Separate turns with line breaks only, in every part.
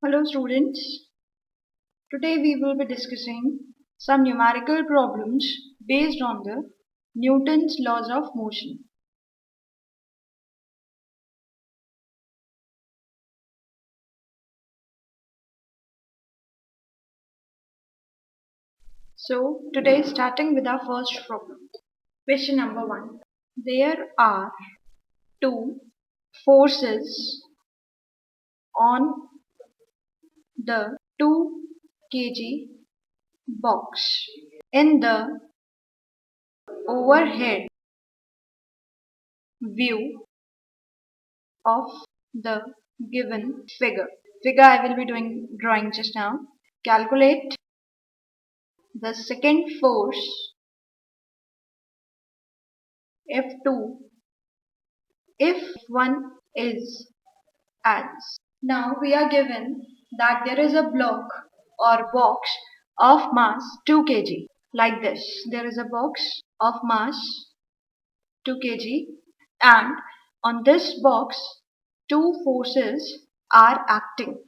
Hello students, today we will be discussing some numerical problems based on the Newton's laws of motion. So today starting with our first problem. Question number 1. There are two forces on the 2 kg box. In the overhead view of the given figure I will be drawing just now. Calculate the second force F2 if one is as. Now we are given that there is a block or box of mass 2 kg like this. There is a box of mass 2 kg and on this box two forces are acting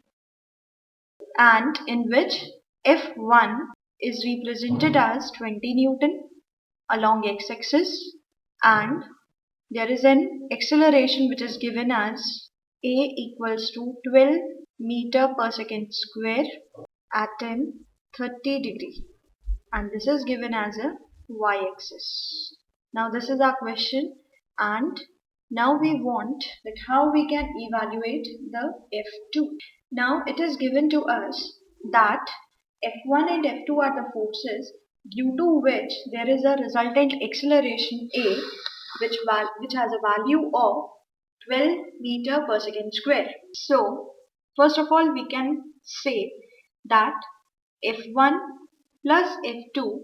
and in which F1 is represented as 20 Newton along x-axis and there is an acceleration which is given as a equals to 12 meter per second square at an 30 degree and this is given as a y-axis. Now this is our question and now we want that how we can evaluate the F2. Now it is given to us that F1 and F2 are the forces due to which there is a resultant acceleration A which has a value of 12 meter per second square. So first of all we can say that F1 plus F2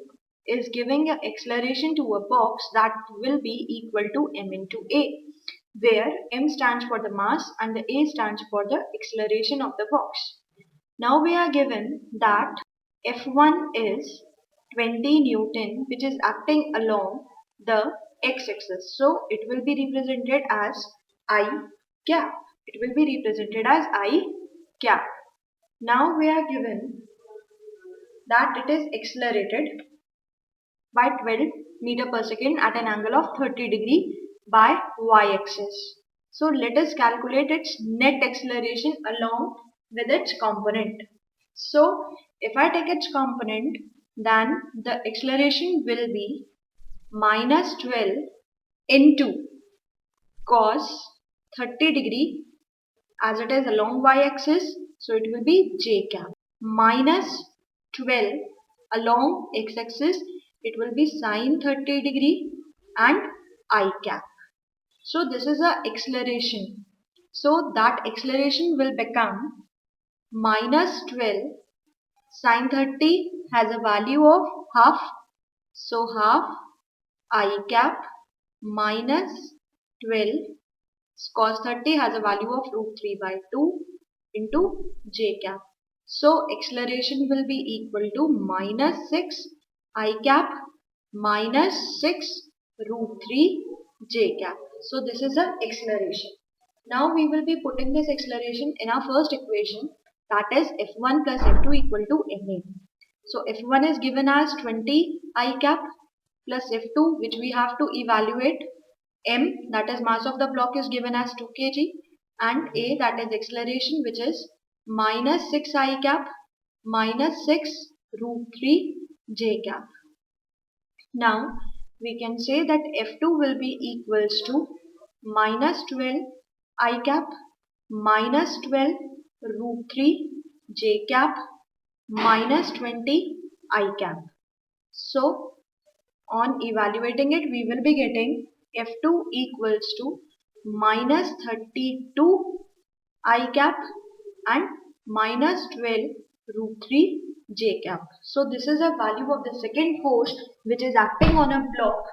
is giving an acceleration to a box that will be equal to m into A, where m stands for the mass and the A stands for the acceleration of the box. Now we are given that F1 is 20 Newton which is acting along the x-axis. So it will be represented as I cap. It will be represented as I cap. Now we are given that it is accelerated by 12 meter per second at an angle of 30 degree by y-axis. So let us calculate its net acceleration along with its component. So if I take its component, then the acceleration will be minus 12 into cos 30 degree as it is along y-axis. So it will be j cap minus 12 along x-axis. It will be sine 30 degree and I cap. So this is a acceleration. So that acceleration will become minus 12 sine 30 has a value of half. So half I cap minus 12 cos 30 has a value of root 3 by 2 into j cap. So acceleration will be equal to minus 6 I cap minus 6 root 3 j cap. So this is the acceleration. Now we will be putting this acceleration in our first equation, that is F1 plus F2 equal to ma. So F1 is given as 20 I cap plus F2 which we have to evaluate. M, that is mass of the block, is given as 2 kg and A, that is acceleration, which is minus 6 I cap minus 6 root 3 j cap. Now we can say that F2 will be equals to minus 12 I cap minus 12 root 3 j cap minus 20 I cap. So on evaluating it, we will be getting F2 equals to minus 32 I cap and minus 12 root 3 j cap. So this is a value of the second force which is acting on a block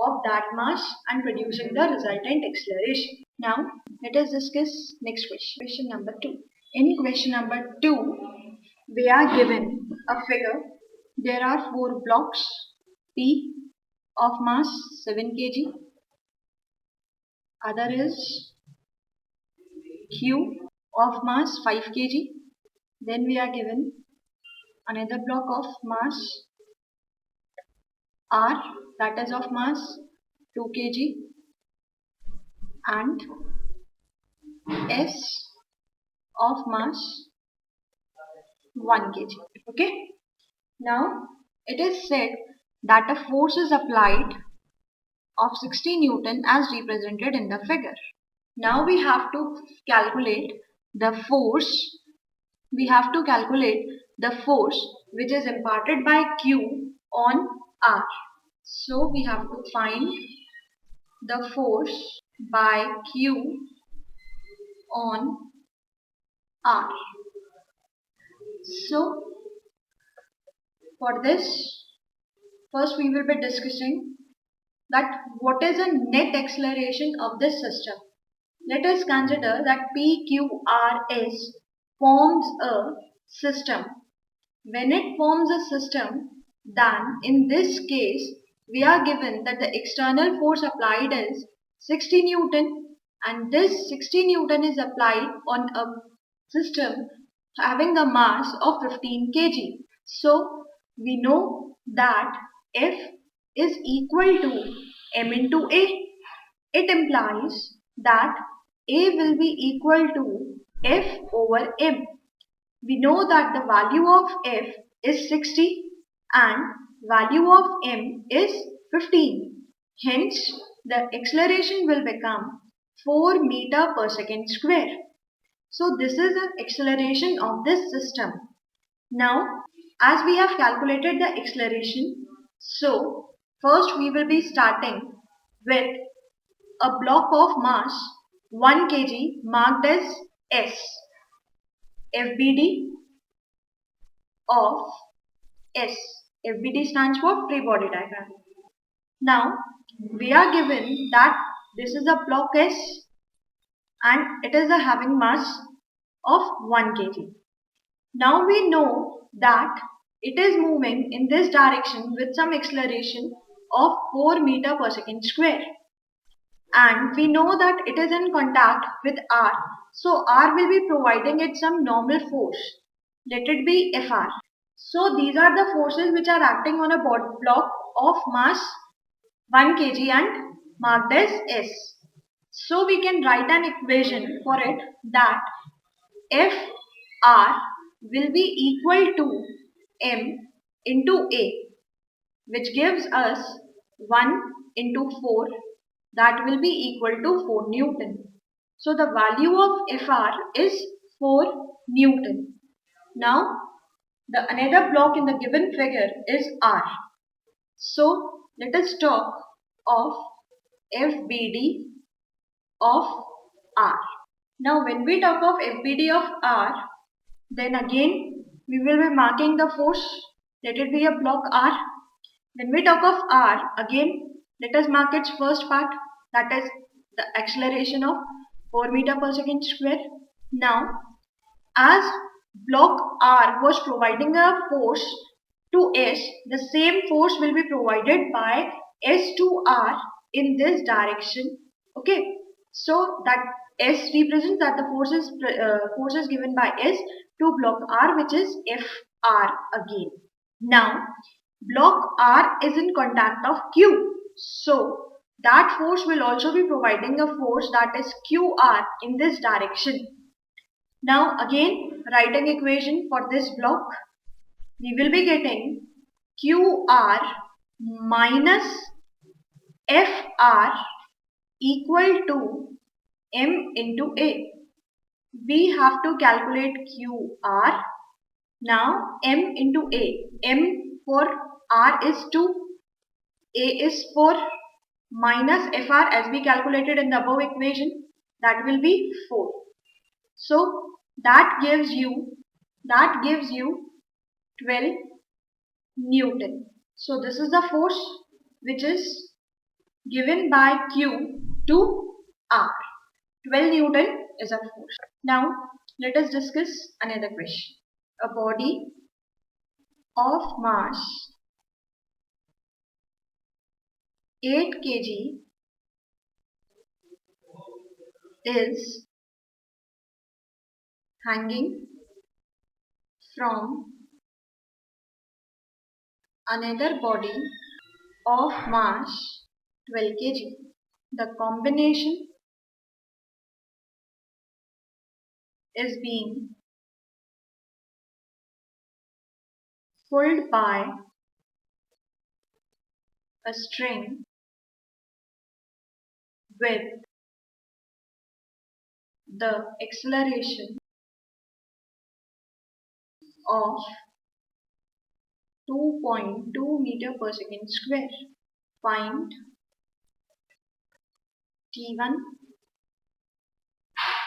of that mass and producing the resultant acceleration. Now let us discuss next question. Question number 2. In question number 2, we are given a figure. There are 4 blocks P of mass 7 kg, other is Q of mass 5 kg Then we are given another block of mass R, that is of mass 2 kg, and S of mass 1 kg. Okay. Now it is said that a force is applied of 60 Newton as represented in the figure. Now we have to calculate the force. We have to calculate the force which is imparted by Q on R. So we have to find the force by Q on R. So for this, first we will be discussing that what is a net acceleration of this system. Let us consider that PQRS forms a system. When it forms a system, then in this case we are given that the external force applied is 60 Newton, and this 60 Newton is applied on a system having a mass of 15 kg. So we know that F is equal to m into A. It implies that A will be equal to F over m. We know that the value of F is 60 and value of m is 15. Hence, the acceleration will become 4 meter per second square. So this is the acceleration of this system. Now, as we have calculated the acceleration, so first we will be starting with a block of mass 1 kg marked as S. FBD of S. FBD stands for free body diagram. Now, we are given that this is a block S and it is a having mass of 1 kg. Now we know that it is moving in this direction with some acceleration of 4 meter per second square. And we know that it is in contact with R. So R will be providing it some normal force. Let it be Fr. So these are the forces which are acting on a block of mass 1 kg and marked as S. So we can write an equation for it that Fr will be equal to m into A, which gives us 1 into 4, that will be equal to 4 Newton. So the value of Fr is 4 Newton. Now the another block in the given figure is R. So let us talk of FBD of R. Now when we talk of FBD of R, then again we will be marking the force. Let it be a block R. When we talk of R, again let us mark its first part, that is the acceleration of 4 meter per second square. Now as block R was providing a force to S, the same force will be provided by S to R in this direction. Okay, so that S represents that the force is given by S to block R, which is Fr again. Now block R is in contact of Q, so that force will also be providing a force, that is QR, in this direction. Now again writing equation for this block, we will be getting QR minus Fr equal to m into A. We have to calculate QR. Now m into A. M for R is 2, A is 4, minus Fr as we calculated in the above equation, that will be 4. So that gives you 12 Newton. So this is the force which is given by Q to R. 12 Newton is a force. Now let us discuss another question. A body of mass 8 kg is hanging from another body of mass 12 kg. The combination is being pulled by a string with the acceleration of 2.2 meter per second square. Find T1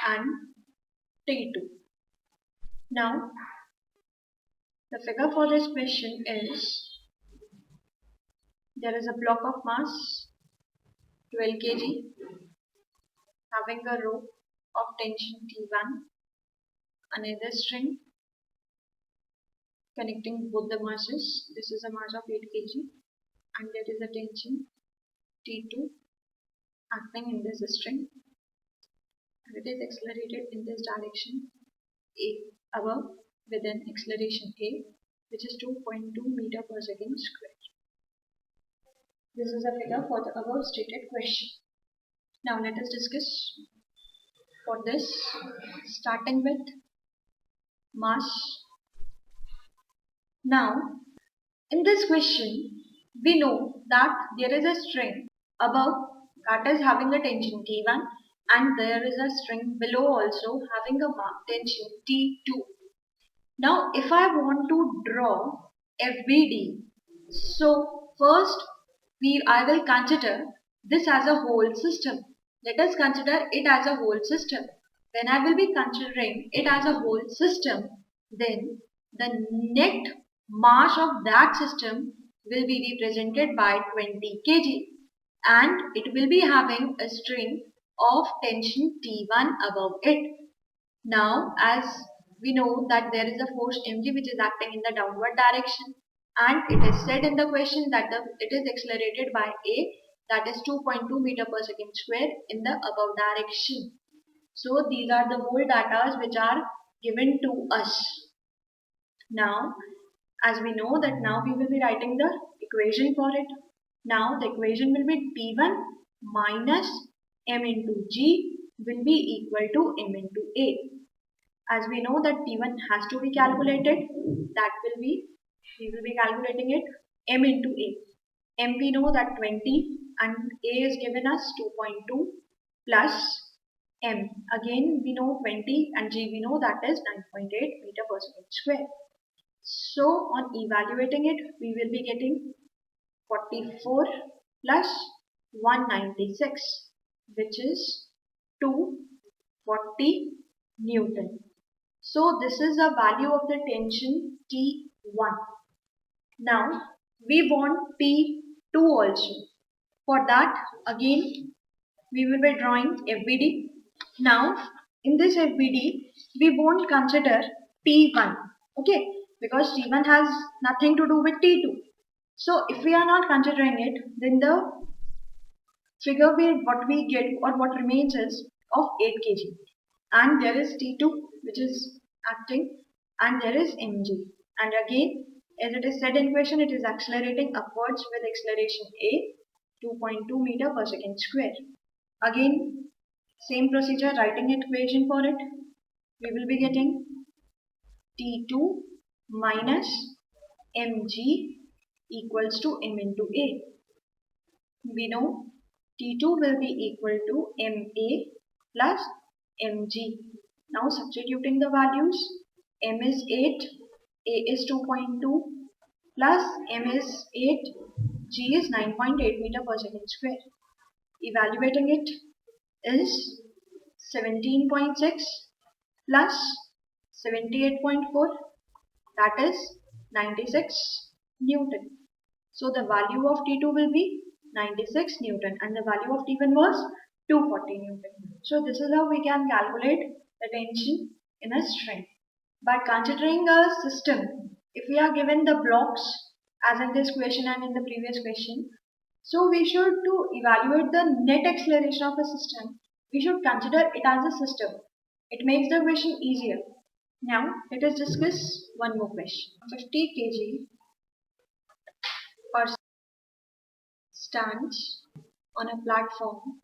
and T2. Now, the figure for this question is there is a block of mass 12 kg having a rope of tension T1, another string connecting both the masses. This is a mass of 8 kg and there is a tension T2 acting in this string and it is accelerated in this direction above with an acceleration A which is 2.2 meter per second square. This is a figure for the above stated question. Now let us discuss for this, starting with mass. Now in this question we know that there is a string above that is having a tension T1 and there is a string below also having a tension T2. Now if I want to draw FBD, so first I will consider this as a whole system. Let us consider it as a whole system. When I will be considering it as a whole system, then the net mass of that system will be represented by 20 kg and it will be having a string of tension T1 above it. Now as we know that there is a force mg which is acting in the downward direction and it is said in the question that it is accelerated by a, that is 2.2 meter per second square in the above direction. So these are the whole data which are given to us. Now as we know that now we will be writing the equation for it. Now the equation will be T1 minus m into g will be equal to m into a. As we know that T1 has to be calculated, that will be, we will be calculating it m into a. M we know that 20 and a is given us 2.2 plus m. Again we know 20 and g we know that is 9.8 meter per second square. So on evaluating it, we will be getting 44 plus 196 which is 240 Newton. So this is the value of the tension T1. Now we want T2 also. For that again we will be drawing FBD. Now in this FBD we won't consider T1, okay, because T1 has nothing to do with T2. So if we are not considering it, then the figure what we get or what remains is of 8 kg and there is T2 which is acting and there is mg, and again as it is said in question, it is accelerating upwards with acceleration a 2.2 meter per second square. Again same procedure, writing equation for it, we will be getting T2 minus mg equals to m into a. We know T2 will be equal to ma plus mg. Now substituting the values, m is 8, a is 2.2 plus m is 8, g is 9.8 meter per second square. Evaluating it is 17.6 plus 78.4, that is 96 Newton. So the value of T2 will be 96 Newton and the value of T1 was 240 Newton. So this is how we can calculate the tension in a string. By considering a system, if we are given the blocks as in this question and in the previous question, so we should to evaluate the net acceleration of a system, we should consider it as a system. It makes the question easier. Now let us discuss one more question. 50 kg person stands on a platform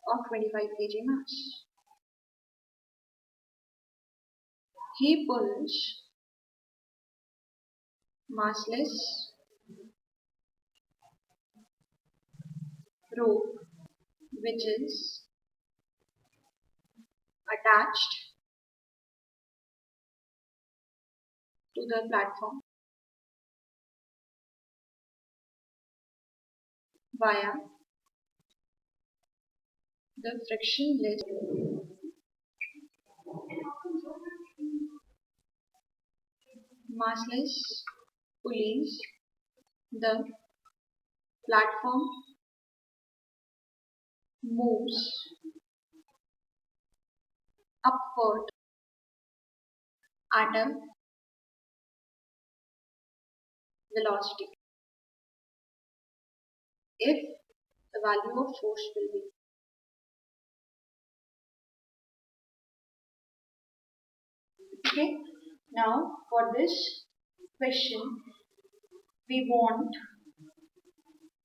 of 25 kg mass. He pulls massless rope which is attached to the platform via the frictionless massless pulleys. The platform moves upward at a velocity if the value of force will be. Okay, now for this question we want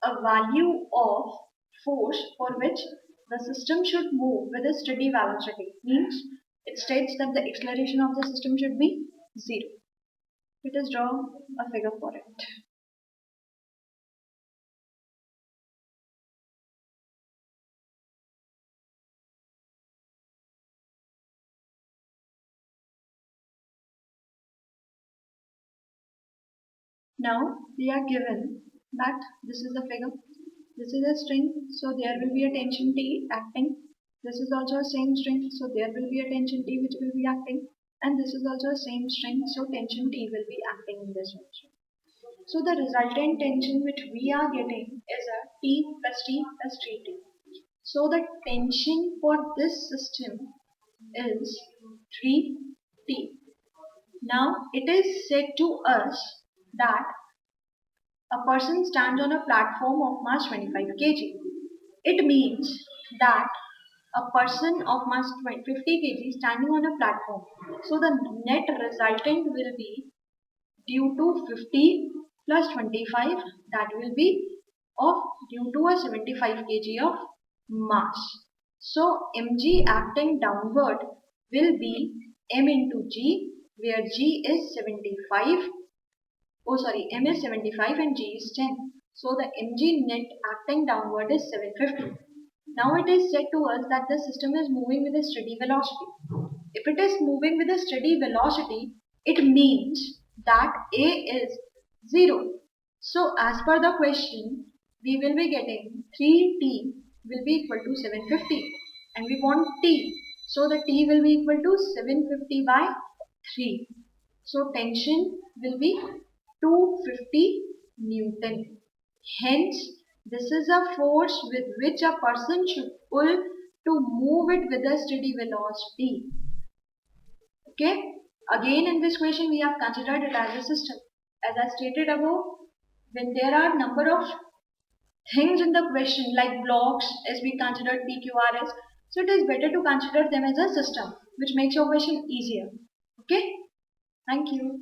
a value of force for which the system should move with a steady velocity. Means it states that the acceleration of the system should be 0. Let us draw a figure for it. Now we are given that this is the figure. This is a string, so there will be a tension T acting. This is also a same string, so there will be a tension T which will be acting. And this is also a same string, so tension T will be acting in this one. So the resultant tension which we are getting is a T plus T plus T. So the tension for this system is 3T. Now it is said to us that a person stands on a platform of mass 25 kg. It means that a person of mass 50 kg standing on a platform. So the net resultant will be due to 50 plus 25, that will be of due to a 75 kg of mass. So mg acting downward will be m into g, where g is 75. Oh sorry, m is 75 and g is 10. So the mg net acting downward is 750. Now it is said to us that the system is moving with a steady velocity. If it is moving with a steady velocity, it means that A is 0. So as per the question, we will be getting 3t will be equal to 750 and we want t. So the t will be equal to 750 by 3. So tension will be 250 Newton. Hence, this is a force with which a person should pull to move it with a steady velocity. Okay. Again, in this question, we have considered it as a system. As I stated above, when there are number of things in the question like blocks, as we considered PQRS, so it is better to consider them as a system, which makes your question easier. Okay. Thank you.